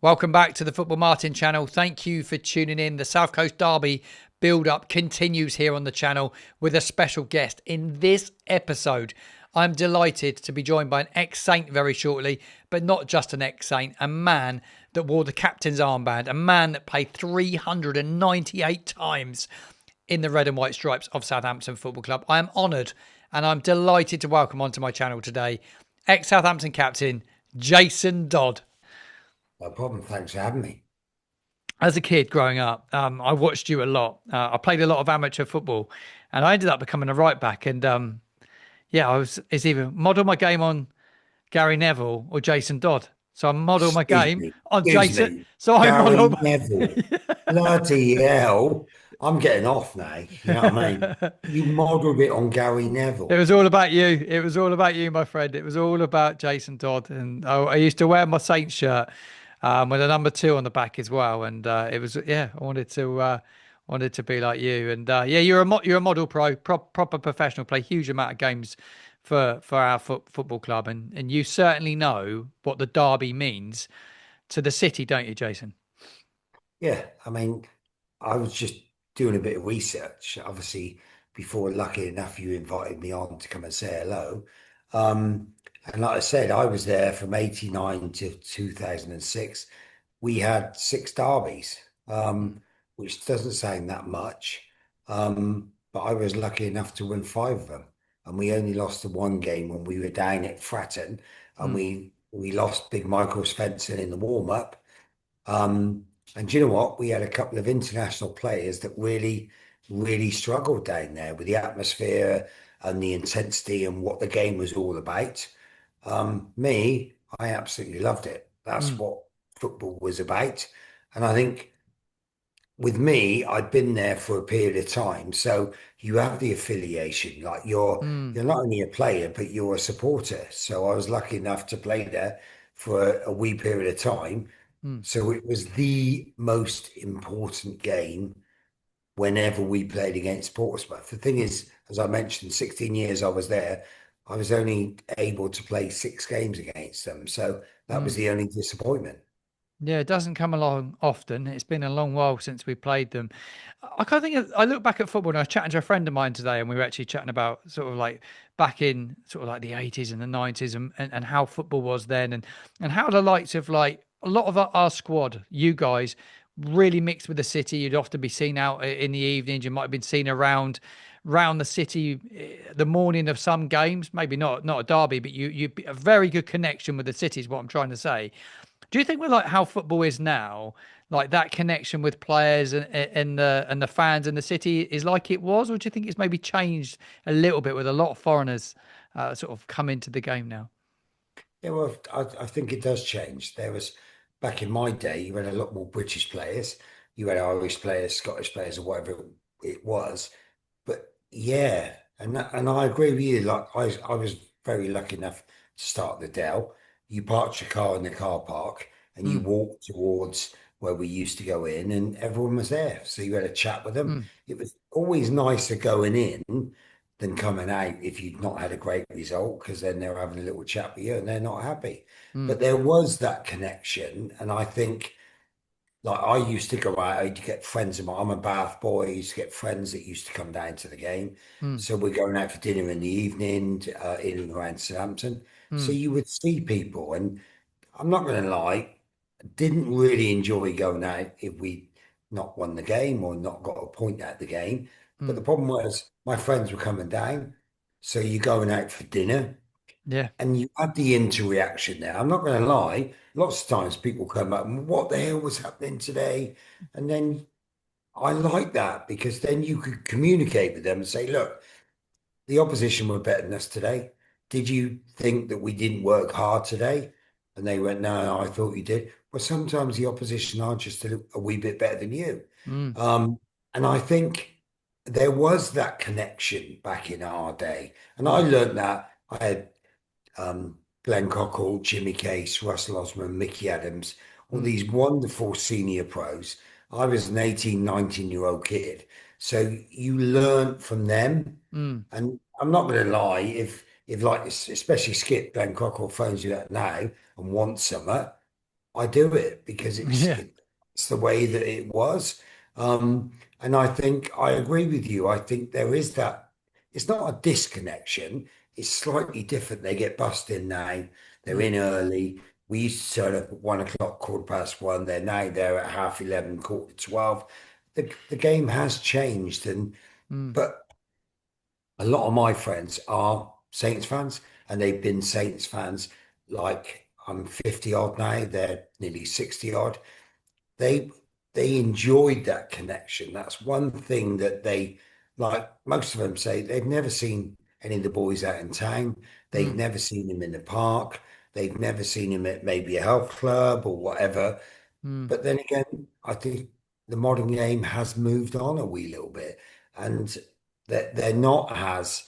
Welcome back to the Football Martin channel. Thank you for tuning in. The South Coast Derby build-up continues here on the channel with a special guest. In this episode, I'm delighted to be joined by an ex-Saint very shortly, but not just an ex-Saint, a man that wore the captain's armband, a man that played 398 times in the red and white stripes of Southampton Football Club. I am honoured and I'm delighted to welcome onto my channel today ex-Southampton captain Jason Dodd. No problem. Thanks for having me. As a kid growing up, I watched you a lot. I played a lot of amateur football, and I ended up becoming a right back. And it's either model my game on Gary Neville or Jason Dodd. So I model my Excuse game me. on Excuse Jason. me. So I Gary model. Neville. Bloody hell. I'm getting off now. You know what I mean? You modelled it on Gary It Neville. was all about you. It was all about you, my friend. It was all about Jason Dodd. And I used to wear my Saints shirt with a number 2 on the back as well. And it was, I wanted to be like you. And you're a model proper professional, play huge amount of games for our football club. And you certainly know what the derby means to the city, don't you, Jason? Yeah. I mean, I was just doing a bit of research. Obviously, before lucky enough, you invited me on to come and say hello. Um, and like I said, I was there from 89 to 2006. We had six derbies, which doesn't sound that much. But I was lucky enough to win five of them. And we only lost the one game when we were down at Fratton and Mm, we lost Big Michael Svensson in the warm-up. And do you know what? We had a couple of international players that really struggled down there with the atmosphere and the intensity and what the game was all about. I absolutely loved it. That's mm, what football was about. And I think with me, I'd been there for a period of time. So you have the affiliation, like mm, you're not only a player, but you're a supporter. So I was lucky enough to play there for a wee period of time. mm. So it was the most important game whenever we played against Portsmouth. The thing is, as I mentioned, 16 years I was there, I was only able to play six games against them. So that was Mm. the only disappointment. Yeah, it doesn't come along often. It's been a long while since we played them. I kind of think I look back at football and I was chatting to a friend of mine today, and we were actually chatting about sort of like back in sort of like the 80s and the 90s and how football was then and how the likes of like a lot of our squad, you guys, really mixed with the city. You'd often be seen out in the evenings. You might have been seen around the city the morning of some games, maybe not a derby, but you a very good connection with the city is what I'm trying to say. Do you think with like how football is now, like that connection with players and the fans and the city is like it was, or do you think it's maybe changed a little bit with a lot of foreigners sort of come into the game now? Yeah, well, I think it does change. There was back in my day, you had a lot more British players, you had Irish players, Scottish players, or whatever it was. But yeah, and I agree with you. Like I was very lucky enough to start the Dell. You parked your car in the car park and you Mm, walked towards where we used to go in, and everyone was there. So you had a chat with them. mm, It was always nicer going in than coming out if you'd not had a great result, because then they're having a little chat with you and they're not happy. mm, But there was that connection, and I think like I used to go out, I used to get friends of mine. I'm a Bath boy. I used to get friends that used to come down to the game. mm, So we're going out for dinner in the evening in and around Southampton. So mm, you would see people, and I'm not going to lie, didn't really enjoy going out if we not won the game or not got a point at the game. But the mm. problem was my friends were coming down. So you're going out for dinner Yeah. and you had the interaction there. I'm not going to lie, lots of times people come up and what the hell was happening today? And then I like that because then you could communicate with them and say, look, the opposition were better than us today. Did you think that we didn't work hard today? And they went, no, I thought you did. Well, sometimes the opposition are just a wee bit better than you. Mm, Um, and I think there was that connection back in our day. And I mm, learned that. I had Glenn Cockle, Jimmy Case, Russell Osman, Mickey Adams, all mm, these wonderful senior pros. I was an 18, 19-year-old kid. So you learn from them. mm, And I'm not going to lie, if like, especially Skip Glenn Cockle phones you out now and wants something, I do it because Yeah. it's the way that it was. And I think I agree with you. I think there is that. It's not a disconnection. It's slightly different. They get bussed in now. They're Mm, in early. We used to turn up at 1 o'clock, quarter past one. They're now there at half 11, quarter to 12. The game has changed, and mm, but a lot of my friends are Saints fans, and they've been Saints fans. Like I'm 50 odd now, they're nearly 60 odd. They they enjoyed that connection. That's one thing that they like. Most of them say they've never seen any of the boys out in town. They've mm, never seen him in the park. They've never seen him at maybe a health club or whatever. mm, But then again, I think the modern game has moved on a wee little bit, and that they're not as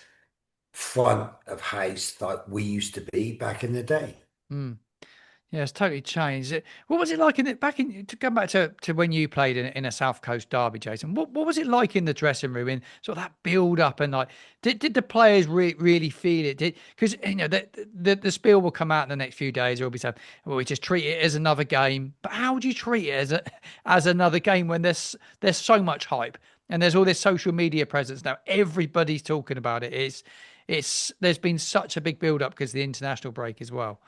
front of house like we used to be back in the day. mm. Yeah, it's totally changed. What was it like in it back in to come back to when you played in a South Coast derby, Jason? What was it like in the dressing room in sort of that build up and like did the players really feel it? Did because you know the spiel will come out in the next few days. It'll be saying, well, we just treat it as another game. But how would you treat it as another game when there's so much hype and there's all this social media presence now? Everybody's talking about it. It's there's been such a big build up because of the international break as well.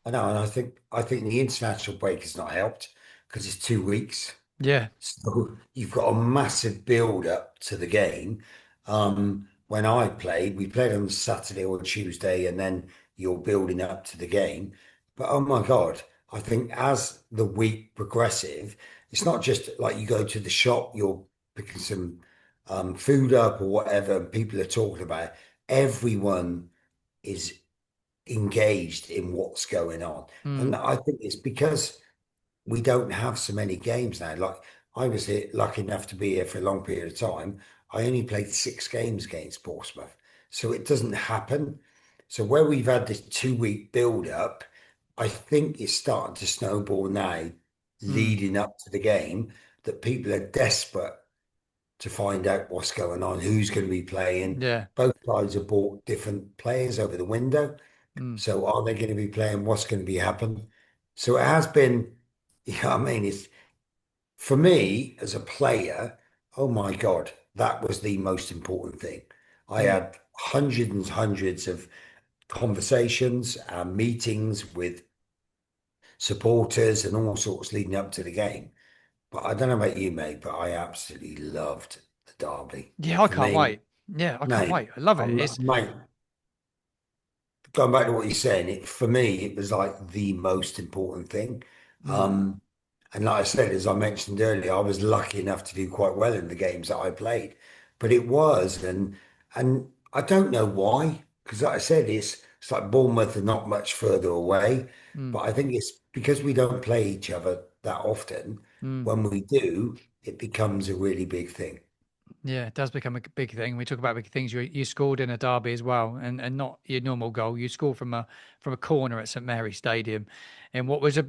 I know, and I think the international break has not helped because it's 2 weeks. Yeah. So you've got a massive build up to the game. When I played, we played on Saturday or Tuesday, and then you're building up to the game. But oh my God, I think as the week progressive, it's not just like you go to the shop, you're picking some food up or whatever, and people are talking about it. Everyone is engaged in what's going on. And Mm, I think it's because we don't have so many games now. Like I was here, lucky enough to be here for a long period of time. I only played 6 games against Portsmouth. So it doesn't happen. So where we've had this 2 week build up, I think it's starting to snowball now, mm, leading up to the game, that people are desperate to find out what's going on, who's going to be playing. yeah. Both sides have bought different players over the window. Mm, So are they going to be playing? What's going to be happening? So it has been, yeah, I mean, it's for me as a player, oh my God, that was the most important thing. I mm, had hundreds and hundreds of conversations and meetings with supporters and all sorts leading up to the game. But I don't know about you, mate, but I absolutely loved the derby. yeah, I For can't me, wait. Yeah, I can't mate, wait. I love it. It's mate, going back to what you're saying, for me, it was like the most important thing. mm, Um, and like I said, as I mentioned earlier, I was lucky enough to do quite well in the games that I played. But it was, and I don't know why, because like I said, it's like Bournemouth are not much further away. mm, But I think it's because we don't play each other that often. mm. When we do, it becomes a really big thing. Yeah, it does become a big thing. We talk about big things. You scored in a derby as well, and not your normal goal. You scored from a corner at St Mary's Stadium, in what was a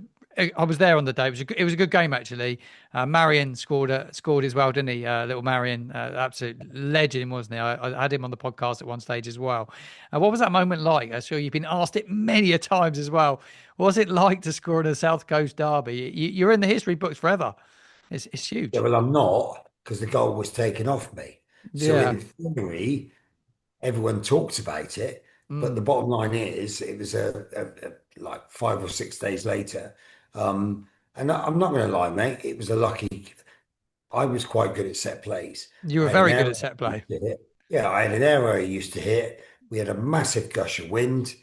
I was there on the day. It was a good game actually. Marion scored as well, didn't he? Little Marion, absolute legend, wasn't he? I had him on the podcast at one stage as well. What was that moment like? I'm sure you've been asked it many a times as well. What was it like to score in a South Coast derby? You're in the history books forever. It's Yeah, huge. well, I'm not because the goal was taken off me. So Yeah. in theory, everyone talks about it, but the Mm. bottom line is it was like 5 or 6 days later. And I'm not going to lie, mate, it was a lucky. I was quite good at set plays. You were I had an very good error at set I play. used to hit. Yeah, I had an error I used to hit. We had a massive gush of wind,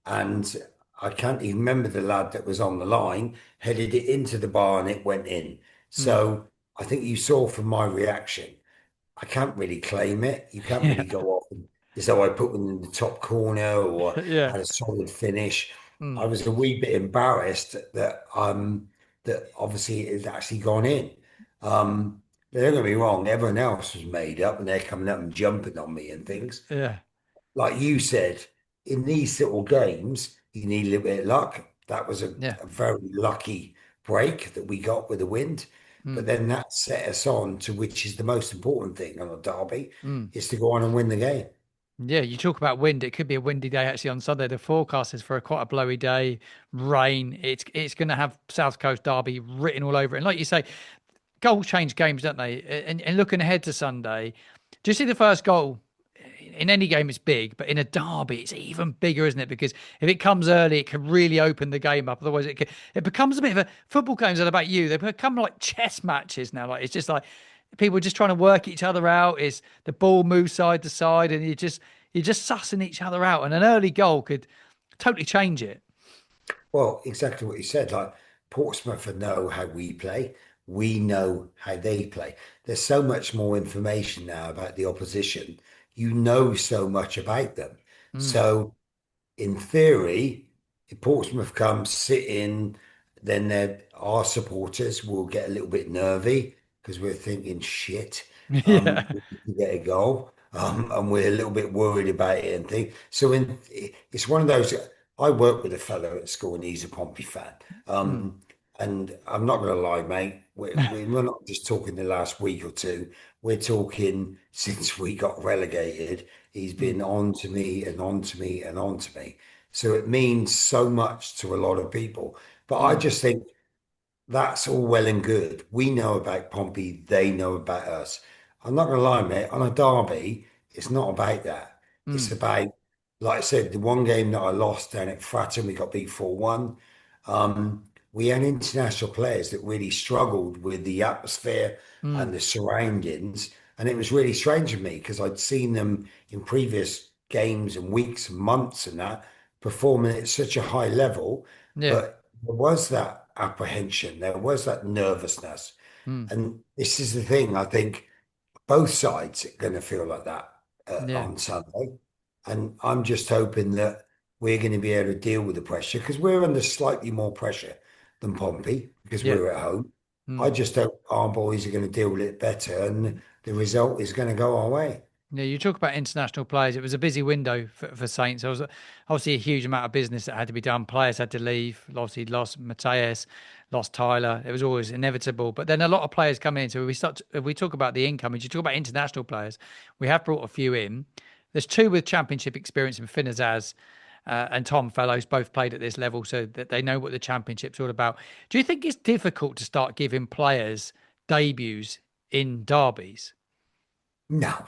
and I can't even remember the lad that was on the line, headed it into the bar and it went in. Mm. So I think you saw from my reaction. I can't really claim it. You can't Yeah. really go off and, as though I put one in the top corner or Yeah. had a solid finish. Mm. I was a wee bit embarrassed that obviously it had actually gone in. Don't get me wrong, everyone else was made up and they're coming up and jumping on me and things. Yeah. Like you said, in these little games, you need a little bit of luck. That was Yeah. a very lucky break that we got with the wind. But Mm. then that set us on to which is the most important thing on a derby, Mm. is to go on and win the game. Yeah, you talk about wind. It could be a windy day actually on Sunday. The forecast is for quite a blowy day, rain. It's going to have South Coast Derby written all over it. And like you say, goals change games, don't they? And looking ahead to Sunday, do you see the first goal? In any game, it's big, but in a derby, it's even bigger, isn't it? Because if it comes early, it can really open the game up. Otherwise, it becomes a bit of a football games. Are about you. They become like chess matches now. Like it's just like people just trying to work each other out. Is the ball moves side to side, and you're just sussing each other out. And an early goal could totally change it. Well, exactly what you said. Like Portsmouth know how we play. We know how they play. There's so much more information now about the opposition. You know so much about them. Mm. So in theory, if Portsmouth come sit in, then our supporters will get a little bit nervy because we're thinking, shit, Yeah. we need to get a goal, and we're a little bit worried about it and things. So it's one of those. I work with a fellow at school, and he's a Pompey fan. Mm. And I'm not going to lie, mate. We're not just talking the last week or two. We're talking since we got relegated. He's Mm. been on to me and on to me and on to me. So it means so much to a lot of people. But I Mm. just think that's all well and good. We know about Pompey, they know about us. I'm not gonna lie, mate, on a derby, it's not about that. It's Mm. about, like I said, the one game that I lost down at Fratton, we got beat 4-1. We had international players that really struggled with the atmosphere Mm. and the surroundings. And it was really strange for me because I'd seen them in previous games and weeks and months and that performing at such a high level. Yeah. But there was that apprehension, there was that nervousness. Mm. And this is the thing, I think both sides are going to feel like that Yeah. on Sunday. And I'm just hoping that we're going to be able to deal with the pressure because we're under slightly more pressure than Pompey because Yeah. we're at home. I Mm. just hope our boys are going to deal with it better and the result is going to go our way. Yeah, you talk about international players. It was a busy window for Saints. There was obviously a huge amount of business that had to be done. Players had to leave. Obviously, lost Mateus, lost Tyler. It was always inevitable. But then a lot of players come in. So if we talk about the income, and you talk about international players, we have brought a few in. There's two with championship experience in Finn Azaz, and Tom Fellows, both played at this level, so that they know what the championship's all about. Do you think it's difficult to start giving players debuts in derbies? No,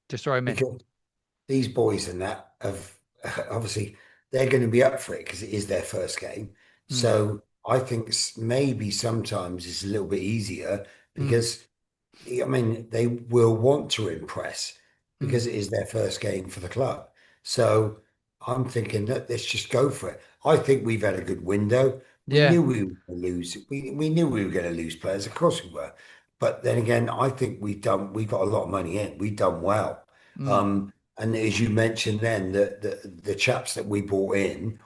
Just throw them in. because these boys and that have obviously they're going to be up for it because it is their first game. Mm, So I think maybe sometimes it's a little bit easier mm, because I mean they will want to impress mm. because it is their first game for the club. So I'm thinking that let's just go for it. I think we've had a good window. We Yeah. knew we were going to lose. We knew we were going to lose players. Of course we were. But then again, I think we got a lot of money in. We've done well. Mm, And as you mentioned then, the chaps that we brought in,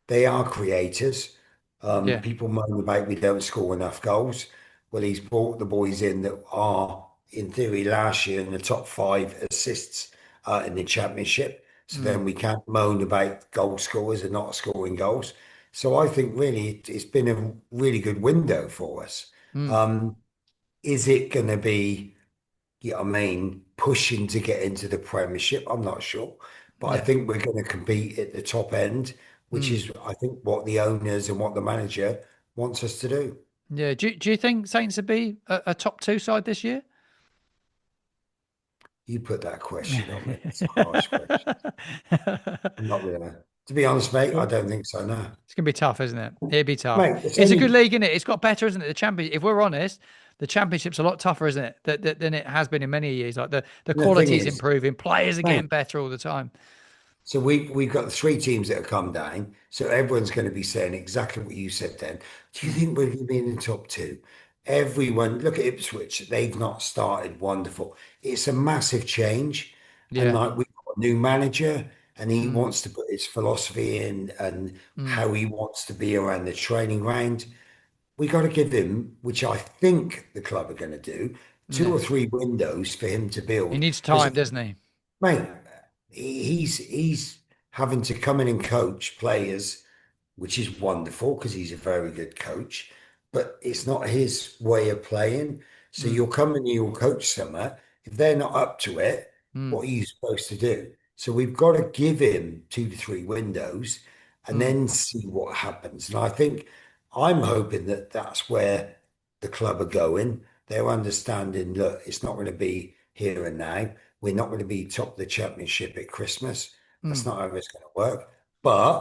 they are creators. yeah. People moan about we don't score enough goals. Well, he's brought the boys in that are, in theory, last year in the top five assists in the championship. So Mm, then we can't moan about goal scorers and not scoring goals. So I think really it's been a really good window for us. mm, Um, is it going to be? Yeah, I mean, pushing to get into the Premiership, I'm not sure. But I yeah. think we're going to compete at the top end, which Mm, is, I think, what the owners and what the manager wants us to do. yeah. Do you think Saints would be a top two side this year? You put that question on me. It's it's a harsh question. I'm not gonna, to be honest, mate, I don't think so, no. gonna be tough, isn't it? It'd be tough. Mate, it's It's a good only, league, isn't it? It's got better, isn't it? The champion. If we're honest, the championship's a lot tougher, isn't it? Than it has been in many years. Like the the thing quality is is, improving. Players are getting mate, better all the time. so we've got the three teams that have come down. So everyone's going to be saying exactly what you said then. Do you Mm, think we're going to be in the top two? Everyone, look at Ipswich. They've not started wonderful. It's a massive change. And yeah. like we've got a new manager and he Mm, wants to put his philosophy in and mm, how he wants to be around the training ground. We got to give him, which I think the club are going to do, two yeah. or three windows for him to He build. needs Because time, doesn't he? mate, he's having to come in and coach players, which is wonderful because he's a very good coach, but it's not his way of playing. So Mm, you'll come and you'll coach somewhere. If they're not up to it, mm, what are you supposed to do? So we've got to give him 2 to 3 windows and Mm, then see what happens. And I think I'm hoping that that's where the club are going. They're understanding, look, it's not going to be here and now. We're not going to be top of the championship at Christmas. That's mm, not how it's going to work. But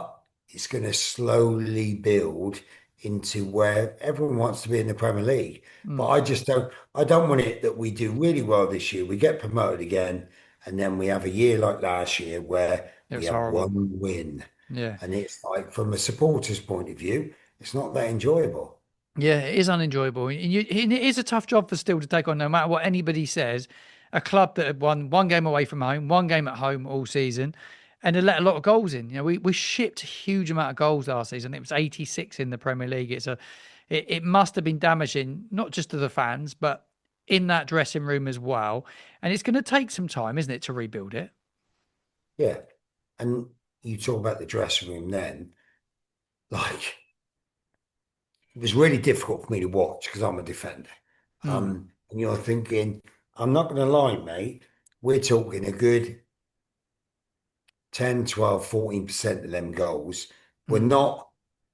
it's going to slowly build into where everyone wants to be in the Premier League. But mm. I don't want it that we do really well this year. We get promoted again, and then we have a year like last year where It we was have horrible. one win. Yeah. And it's like, from a supporter's point of view, it's not that enjoyable. Yeah, it is unenjoyable. And it is a tough job for Still to take on, no matter what anybody says. A club that had won one game away from home, one game at home all season, and they let a lot of goals in. We shipped a huge amount of goals last season. It was 86 in the Premier League. It must have been damaging, not just to the fans, but in that dressing room as well. And it's going to take some time, isn't it, to rebuild it? Yeah. And you talk about the dressing room then, like, it was really difficult for me to watch because I'm a defender. Mm, And you're thinking, I'm not going to lie, mate, we're talking a good 10, 12, 14% of them goals were mm, not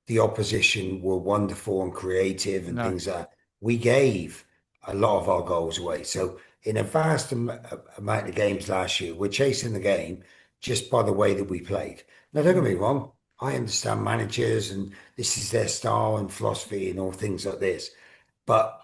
the opposition were wonderful and creative and no. things like that. We gave a lot of our goals away. So in a vast amount of games last year, we're chasing the game just by the way that we played. Now, don't get Mm, me wrong. I understand managers and this is their style and philosophy and all things like this. But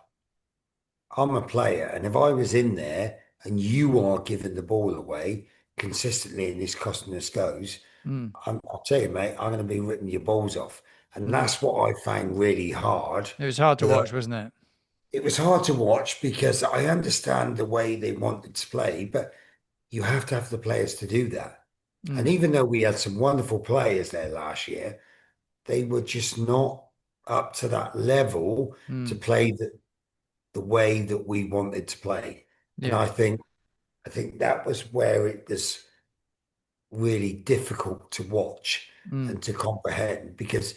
I'm a player, and if I was in there and you are giving the ball away consistently and this costing us goes, mm, I'll tell you, mate, I'm going to be ripping your balls off. And mm. that's what I found really hard. It was hard to That watch, wasn't it? it was hard to watch because I understand the way they wanted to play, but you have to have the players to do that. And Mm, even though we had some wonderful players there last year, they were just not up to that level to mm, play the way that we wanted to play. And yeah. I think that was where it was really difficult to watch Mm, and to comprehend because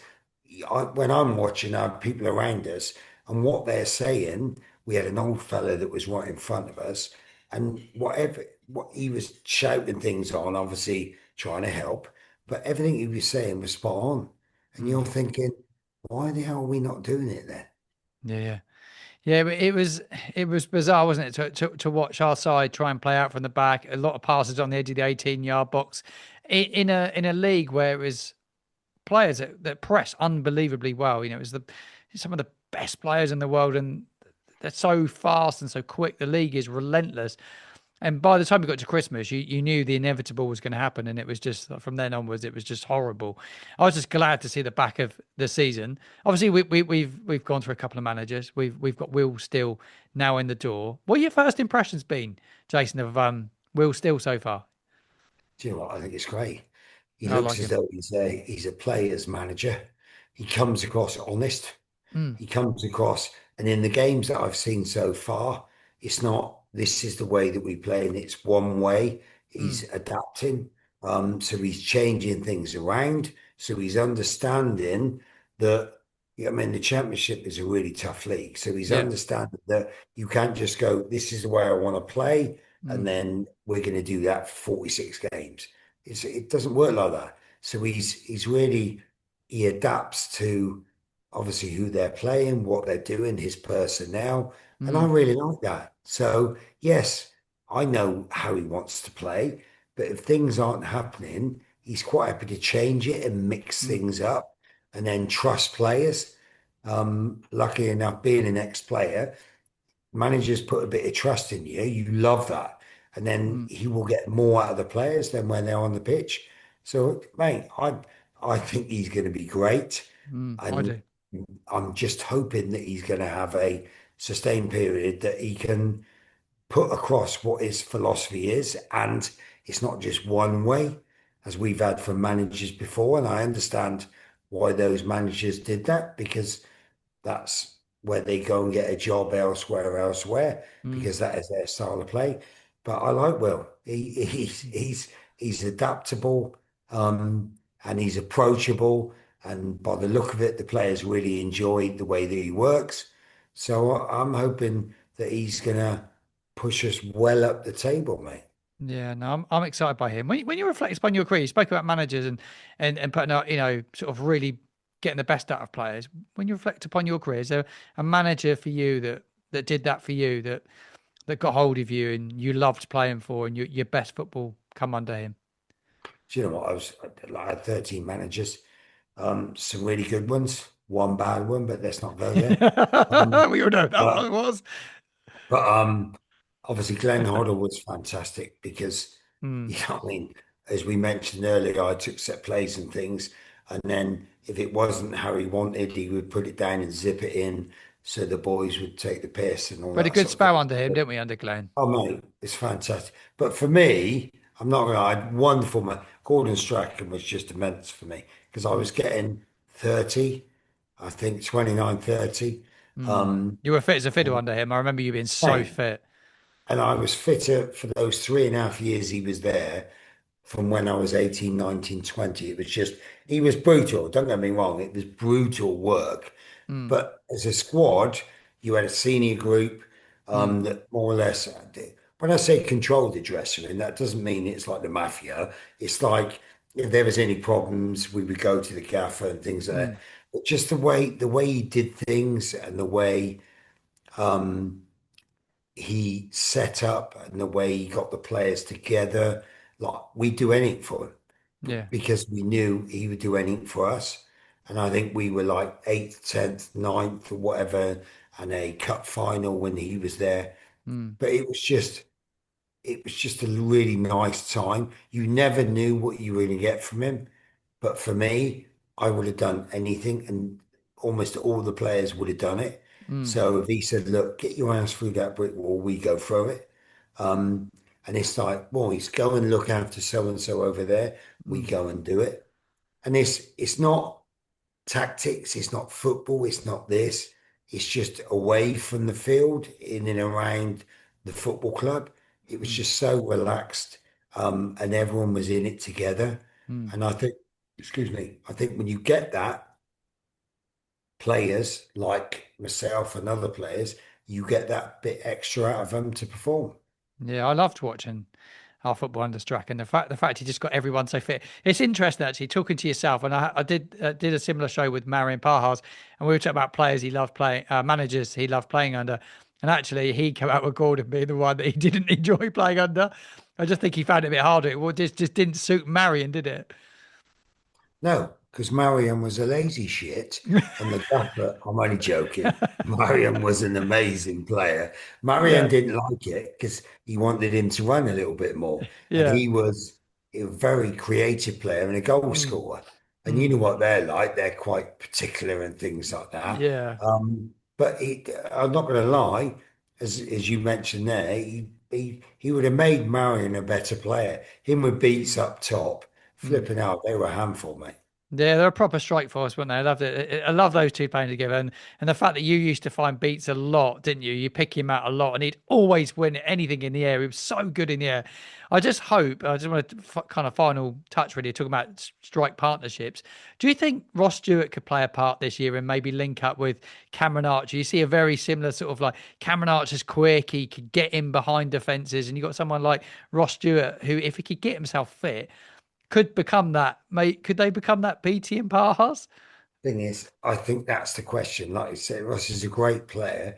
when I'm watching our people around us and what they're saying, we had an old fella that was right in front of us, and what he was shouting things on, obviously trying to help, but everything he was saying was spot on. And mm. you're thinking, why the hell are we not doing it then? Yeah, yeah. Yeah, but it was bizarre, wasn't it? To watch our side try and play out from the back, a lot of passes on the edge of the 18-yard box, in a league where it was players that press unbelievably well. It was some of the best players in the world, and they're so fast and so quick. The league is relentless. And by the time we got to Christmas, you knew the inevitable was going to happen, and it was just from then onwards, it was just horrible. I was just glad to see the back of the season. Obviously, we've gone through a couple of managers. We've got Will Still now in the door. What are your first impressions been, Jason, of Will Still so far? Do you know what? I think it's great. He I looks like as him. though he's a player's manager. He comes across honest. Mm, He comes across, and in the games that I've seen so far, it's not this is the way that we play, and it's one way. mm, He's adapting, so he's changing things around. So he's understanding that. I mean, the championship is a really tough league, so he's yeah. understanding that you can't just go, "This is the way I want to play," and Mm, then we're going to do that for 46 games. It doesn't work like that. So he's really he adapts to obviously who they're playing, what they're doing, his personnel. And I mm, really like that. So, yes, I know how he wants to play, but if things aren't happening, he's quite happy to change it and mix mm, things up and then trust players. Lucky enough, being an ex-player, managers put a bit of trust in you. You love that. And then mm, he will get more out of the players than when they're on the pitch. So, mate, I think he's going to be great. I And do. I'm just hoping that he's going to have a sustained period that he can put across what his philosophy is. And it's not just one way, as we've had from managers before. And I understand why those managers did that because that's where they go and get a job elsewhere, Mm, because that is their style of play. But I like Will. He's adaptable, and he's approachable. And by the look of it, the players really enjoy the way that he works. So I'm hoping that he's gonna push us well up the table, mate. Yeah, no, I'm excited by him. When you reflect upon your career, you spoke about managers and putting out, sort of really getting the best out of players. When you reflect upon your career, is there a manager for you that did that for you, that got hold of you and you loved playing for, and your best football come under him? Do you know what? I had 13 managers, some really good ones, one bad one, but let's not go there. Um, We all know that one but was. but obviously Glenn Hoddle was fantastic because Mm. I mean, as we mentioned earlier, I took set plays and things, and then if it wasn't how he wanted, he would put it down and zip it in, so the boys would take the piss and all We had a that good sort of thing. spell under him, didn't we, under Glenn? Oh mate, it's fantastic. But for me, I'm not gonna lie, wonderful man. Gordon Strachan was just immense for me because I Mm. was getting 30, I think 29, 30. Mm. Um, You were fit as a fiddle under him. I remember you being so Mate, fit. and I was fitter for those 3.5 years he was there from when I was 18, 19, 20. It was just, he was brutal. Don't get me wrong, it was brutal work. Mm. But as a squad, you had a senior group Mm. that more or less, when I say control the dressing room, that doesn't mean it's like the mafia. It's like if there was any problems, we would go to the gaffer and things like that. Mm. But just the way he did things and the way um, he set up and the way he got the players together, like we do anything for him Yeah. because we knew he would do anything for us. And I think we were like eighth, 10th, ninth, or whatever, and a cup final when he was there. Mm. But it was just a really nice time. You never knew what you were going to get from him. But for me, I would have done anything, and almost all the players would have done it. Mm. So if he said, "Look, get your ass through that brick wall," we go through it. And it's like, boys, go and look after so and so over there. We Mm. go and do it. And it's not tactics, it's not football, it's not this. It's just away from the field, in and around the football club. It was Mm. just so relaxed, and everyone was in it together. Mm. And I think, excuse me, I think when you get that, players like myself and other players, you get that bit extra out of them to perform. Yeah, I loved watching our football under Strack, and the fact he just got everyone so fit. It's interesting actually talking to yourself, and I did a similar show with Marion Parhas, and we were talking about players he loved playing, managers he loved playing under, and actually he came out with Gordon being the one that he didn't enjoy playing under. I just think he found it a bit harder. It just didn't suit Marion, did it? No, because Mariam was a lazy shit, and the gaffer, I'm only joking. Mariam was an amazing player. Mariam Yeah, didn't like it because he wanted him to run a little bit more, and yeah, he was a very creative player and a goal mm, scorer. And you mm, know what they're like; they're quite particular and things like that. yeah, But I'm not going to lie, as you mentioned there, he would have made Marion a better player. Him with Beats mm, up top. mm. Flipping out, they were a handful, mate. Yeah, they're a proper strike force, weren't they? I loved it. I love those two playing together, and the fact that you used to find Beats a lot, didn't you? You pick him out a lot, and he'd always win anything in the air. He was so good in the air. I just hope. I just want to kind of final touch really talking about strike partnerships. Do you think Ross Stewart could play a part this year and maybe link up with Cameron Archer? You see a very similar sort of like Cameron Archer's quick, he could get in behind defenses, and you got someone like Ross Stewart who, if he could get himself fit, could become that, mate. Could they become that BT and Parhas? Thing is, I think that's the question. Like I said, Ross is a great player.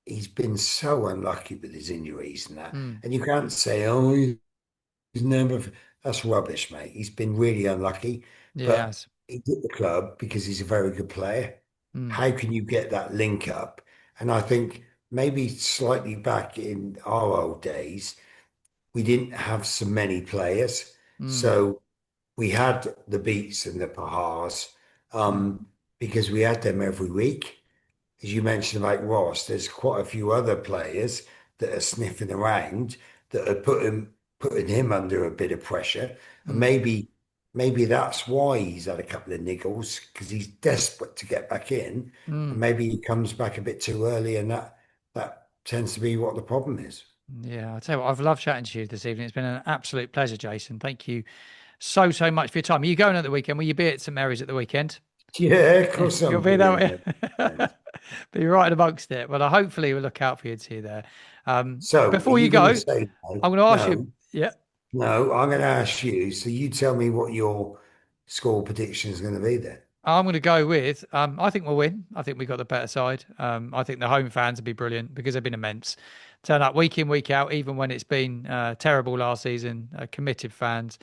He's been so unlucky with his injuries and that. Mm, And you can't say, oh, he's never. That's rubbish, mate. He's been really unlucky, but yes. he did the club because he's a very good player. Mm, How can you get that link up? And I think maybe slightly back in our old days, we didn't have so many players. mm, So we had the Beats and the Pahars, mm, because we had them every week. As you mentioned about Ross, there's quite a few other players that are sniffing around that are putting him under a bit of pressure. And mm, maybe that's why he's had a couple of niggles because he's desperate to get back in. And mm. maybe he comes back a bit too early, and that tends to be what the problem is. Yeah, I'll tell you what, I've loved chatting to you this evening. It's been an absolute pleasure, Jason. Thank you so much for your time. Are you going at the weekend? Will you be at St Mary's at the weekend? Yeah, of Yeah, course you'll I'm be being there. there. Be right amongst it. Well, hopefully we'll look out for you too there. So, are Before you you going to go, say no? I'm going to ask you. No. Yeah. No, I'm going to ask you. So you tell me what your score prediction is going to be then. I'm going to go with, I think we'll win. I think we got the better side. I think the home fans will be brilliant because they've been immense. Turn up week in, week out, even when it's been terrible last season, committed fans.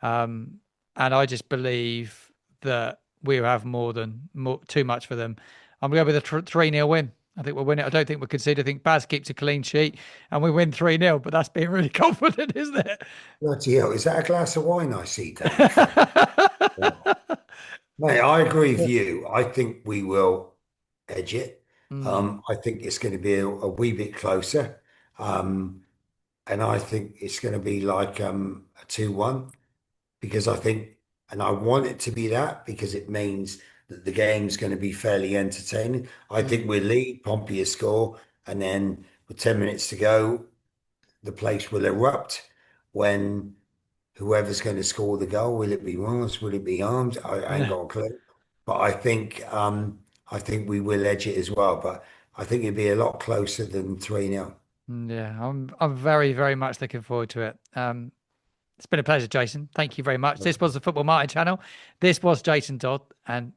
Um, and I just believe that we have too much for them. I'm going to go with a 3-0 win. I think we'll win it. I don't think we'll concede. I think Baz keeps a clean sheet and we win 3-0, but that's being really confident, isn't it? Bloody hell, is that a glass of wine I see down the front? Yeah. Mate, I agree with you. I think we will edge it. Mm, I think it's going to be a wee bit closer. Um, and I think it's going to be like a 2-1 because I think, and I want it to be that because it means that the game's going to be fairly entertaining. I think mm. we'll lead, Pompey will score, and then with 10 minutes to go, the place will erupt when whoever's going to score the goal, will it be Ross? Will it be Arms? I ain't Yeah. got a clue. But I think we will edge it as well. But I think it'd be a lot closer than 3-0. Yeah, I'm very, very much looking forward to it. It's been a pleasure, Jason. Thank you very much. This was the Football Martin channel. This was Jason Dodd, and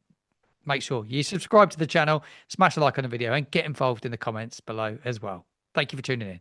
make sure you subscribe to the channel, smash a like on the video, and get involved in the comments below as well. Thank you for tuning in.